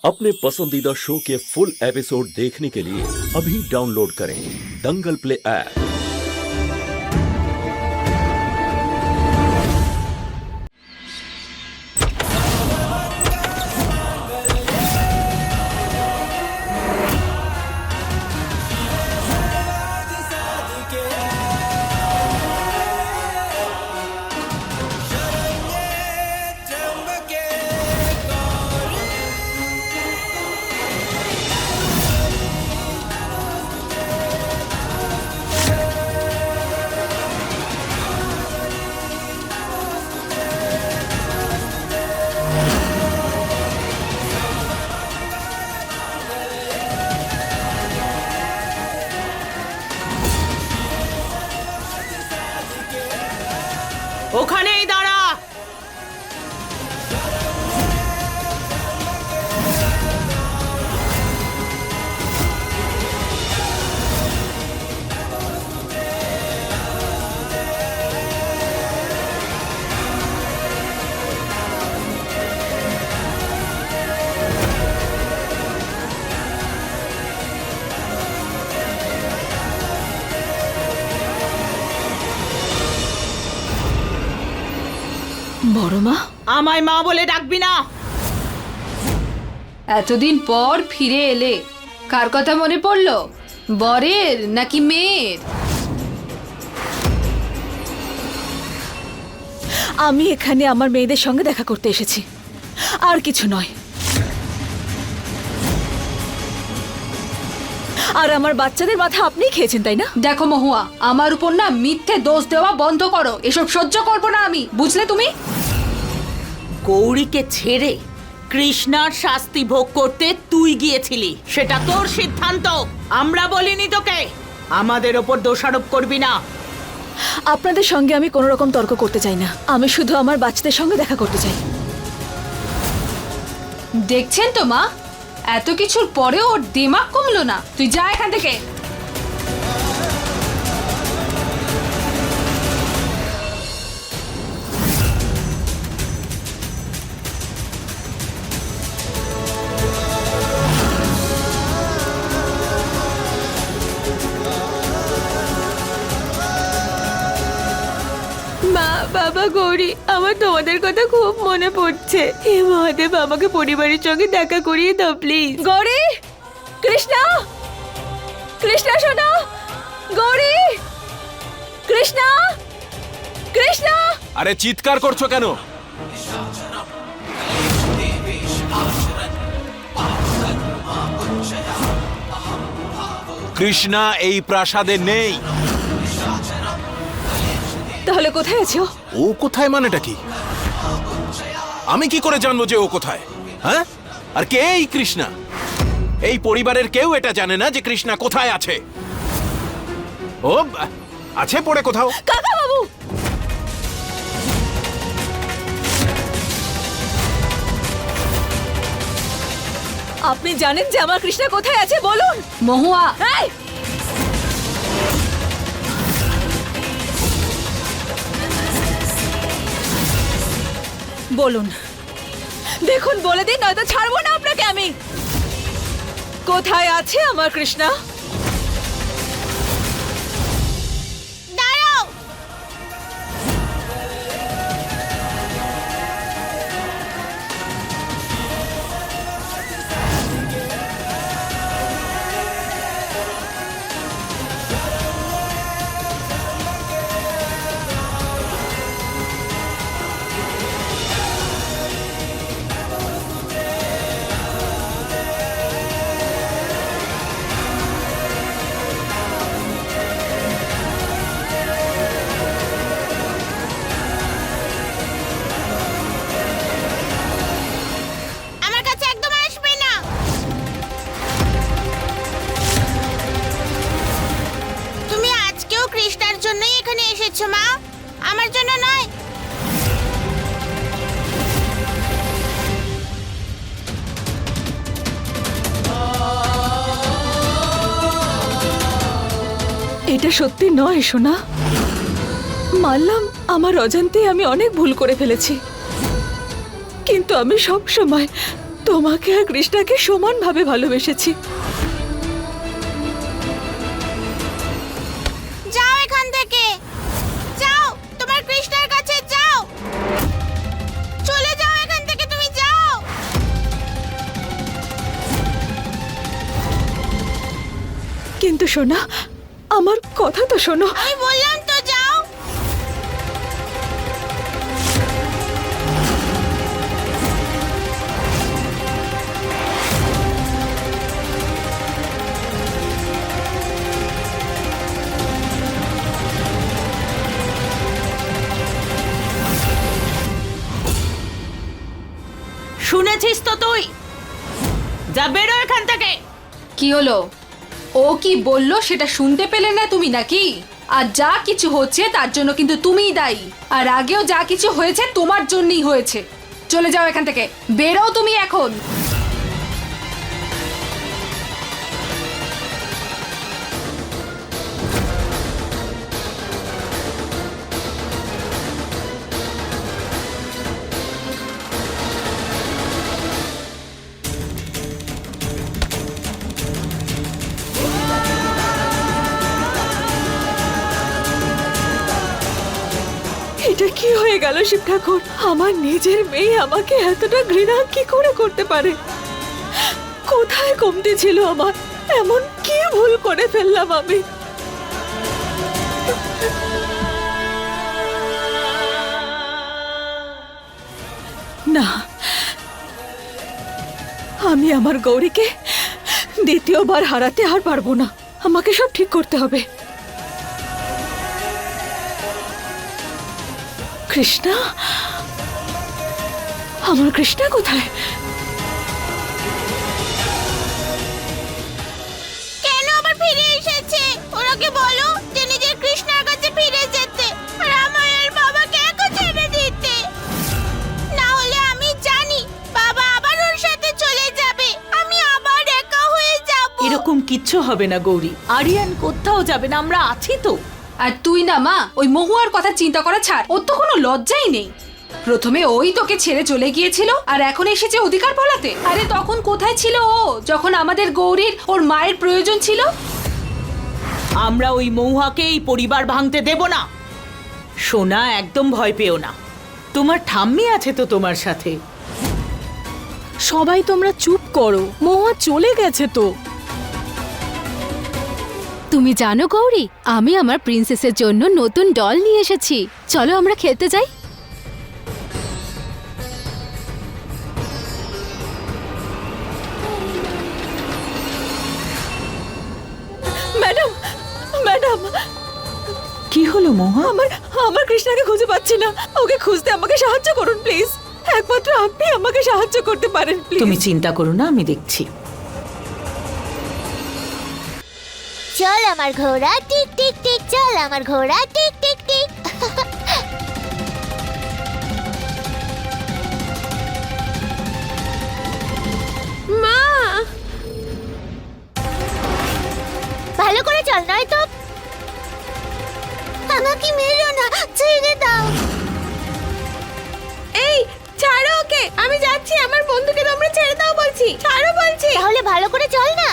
अपने पसंदीदा शो के फुल एपिसोड देखने के लिए अभी डाउनलोड करें दंगल प्ले ऐप। ওখানেই দাঁড়া। বড় মা, আমায় মা বলে ডাকবি না। এতদিন পর ফিরে এলে, কার কথা মনে পড়লো? বরের নাকি মেয়ের? আমি এখানে আমার মেয়েদের সঙ্গে দেখা করতে এসেছি, আর কিছু নয়। আর আমার বাচ্চাদের মাথা আপনিই খেয়েছেন, তাই না? দেখো মহুয়া, আমার উপর না মিথ্যে দোষ দেওয়া বন্ধ করো। এসব সহ্য করবো না আমি, বুঝলে তুমি? গৌরীকে ছেড়ে কৃষ্ণার শাস্তি ভোগ করতে তুই গিয়েছিলি, সেটা তোর সিদ্ধান্ত। আমরা বলিনি তোকে। আমাদের ওপর দোষারোপ করবি না। আপনাদের সঙ্গে আমি কোনো রকম তর্ক করতে চাই না। আমি শুধু আমার বাচ্চাদের সঙ্গে দেখা করতে চাই। দেখছেন তো মা, এত কিছুর পরেও ওর দিমাগ কমলো না। তুই যা এখান থেকে। মা, বাবা, গৌরী, আমার তোমাদের কথা খুব মনে পড়ছে। হে মহাদেব, আমাকে পরিবারের সঙ্গে দেখা করিয়ে দাও প্লিজ। গৌরী, কৃষ্ণা, কৃষ্ণা শোনো, গৌরী, কৃষ্ণা, কৃষ্ণা। আরে চিৎকার করছো কেন? কৃষ্ণা এই প্রাসাদে নেই। তাহলে কোথায় আছো? ও কোথায় মানেটা কি? আমি কি করে জানবো যে ও কোথায়? হ্যাঁ, আর কে এই কৃষ্ণা? এই পরিবারের কেউ এটা জানে না যে কৃষ্ণা কোথায় আছে। ও আছে পড়ে কোথাও। কাকা বাবু, আপনি জানেন যে আমার কৃষ্ণা কোথায় আছে? বলুন। মহুয়া, এই! বলুন, দেখুন, বলে দিন, নয়তো ছাড়বো না আপনাকে আমি। কোথায় আছে আমার কৃষ্ণা? দাঁড়াও। মা, আমার জন্য নয়। এটা সত্যি নয় সোনা। মানলাম আমার অজান্তে আমি অনেক ভুল করে ফেলেছি, কিন্তু আমি সব সময় তোমাকে আর কৃষ্ণাকে সমানভাবে ভালোবেসেছি। যাও এখান থেকে, যাও তোমার কৃষ্ণার কাছে যাও, চলে যাও এখান থেকে, তুমি যাও। কিন্তু সোনা, আমার কথা তো শোনো। আমি বললাম তো যাও। শুনেছিস তো তুই? যা, বেরো এখান থেকে। কি হলো? ও কি বললো সেটা শুনতে পেলে না তুমি নাকি? আর যা কিছু হচ্ছে তার জন্য কিন্তু তুমিই দায়ী। আর আগেও যা কিছু হয়েছে তোমার জন্যই হয়েছে। চলে যাও এখান থেকে, বেরো তুমি এখন। এটা কি হয়ে গেল শিব ঠাকুর? আমার নিজের মেয়ে আমাকে এতটা ঘৃণা কি করে করতে পারে? কোথায় কমতি ছিল আমার? এমন কি ভুল করে ফেললাম আমি? না, আমি আমার গৌরীকে দ্বিতীয়বার হারাতে আর পারবো না। আমাকে সব ঠিক করতে হবে। কৃষ্ণা, আমার কৃষ্ণা কোথায়? কেন আবার ফিরে এসেছে? ওরাকে বলো যে নিজের কৃষ্ণার কাছে ফিরে যেতে, আর আমায় বাবাকে একা ছেড়ে দিতে। না হলে আমি জানি বাবা আবার ওর সাথে চলে যাবে, আমি আবার একা হয়ে যাব। এরকম কিচ্ছু হবে না গৌরী, আরিয়ান কোথাও যাবে না, আমরা আছি তো। আর তুই না মা, ওই মহুয়ার কথা চিন্তা করা ছাড়। ওর তো কোনো লজ্জাই নেই। প্রথমে ওই তোকে ছেড়ে চলে গিয়েছিল, আর এখন এসেছে অধিকার ফলাতে। আরে তখন কোথায় ছিল ও, যখন আমাদের গৌরীর ওর মায়ের প্রয়োজন ছিল? আমরা ওই মহুয়াকে এই পরিবার ভাঙতে দেব না। সোনা, একদম ভয় পেও না, তোমার ঠাম্মি আছে তো তোমার সাথে। সবাই তোমরা চুপ করো, মহুয়া চলে গেছে তো। তুমি জানো গৌরী, আমি আমার প্রিন্সেসের জন্য নতুন ডল নিয়ে এসেছি। চলো আমরা খেলতে যাই। ম্যাডাম, ম্যাডাম, কি হলো মহুয়া? আমার কৃষ্ণাকে খুঁজে পাচ্ছি না। ওকে খুঁজতে আমাকে সাহায্য করুন প্লিজ। একমাত্র আপনি আমাকে সাহায্য করতে পারেন প্লিজ। তুমি চিন্তা করো না, আমি দেখছি। চল আমার ঘোড়া টিক টিক টিক, চল আমার ঘোড়া টিক টিক টিক। মা, ভালো করে চল, নয়তো আমাকে মেরো না, ছেড়ে দাও। এই ছাড়ো ওকে, আমি যাচ্ছি। আমার বন্ধুকে তোমরা ছেড়ে দাও বলছি, ছাড়ো বলছি। তাহলে ভালো করে চল না।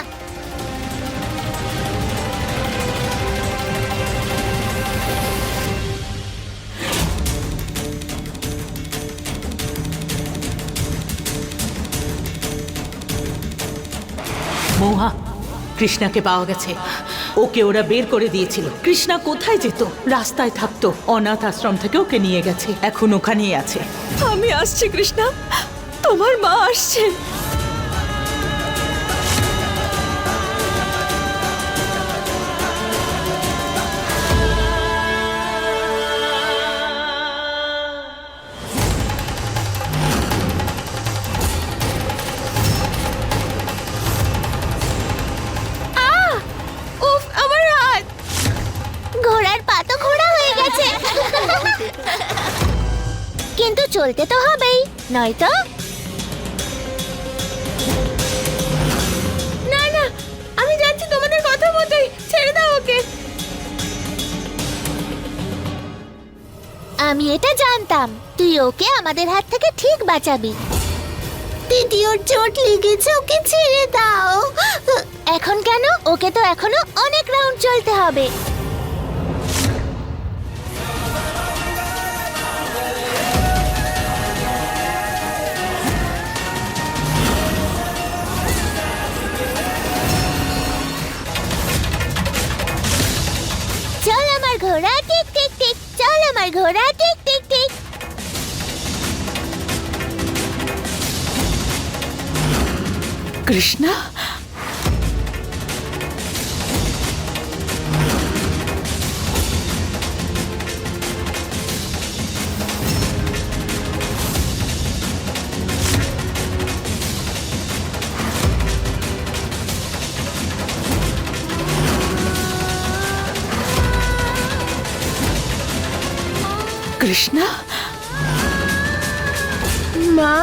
মহুয়া, কৃষ্ণাকে পাওয়া গেছে। ওকে ওরা বের করে দিয়েছিল। কৃষ্ণা কোথায় যেত? রাস্তায় থাকতো। অনাথ আশ্রম থেকে ওকে নিয়ে গেছে, এখন ওখানেই আছে। আমি আসছি কৃষ্ণা, তোমার মা আসছে। উফ, আমার হাত। ঘোড়ার পা তো ঘোড়া হয়ে গেছে, কিন্তু চলতে তো হবেই, নয়তো। না না, আমি যাচ্ছি তোমাদের কথা মতোই, ছেড়ে দাও ওকে। আমি এটা জানতাম, তুই ওকে আমাদের হাত থেকে ঠিক বাঁচাবি। দিদিওর চোট লেগেছে, ওকে ছেড়ে দাও। এখন কেন? ওকে তো এখনো অনেক রাউন্ড চলতে হবে। চল আমার ঘোড়া, টিক টিক টিক, চল আমার ঘোড়া, tick tick tick. Krishna, Krishna, মা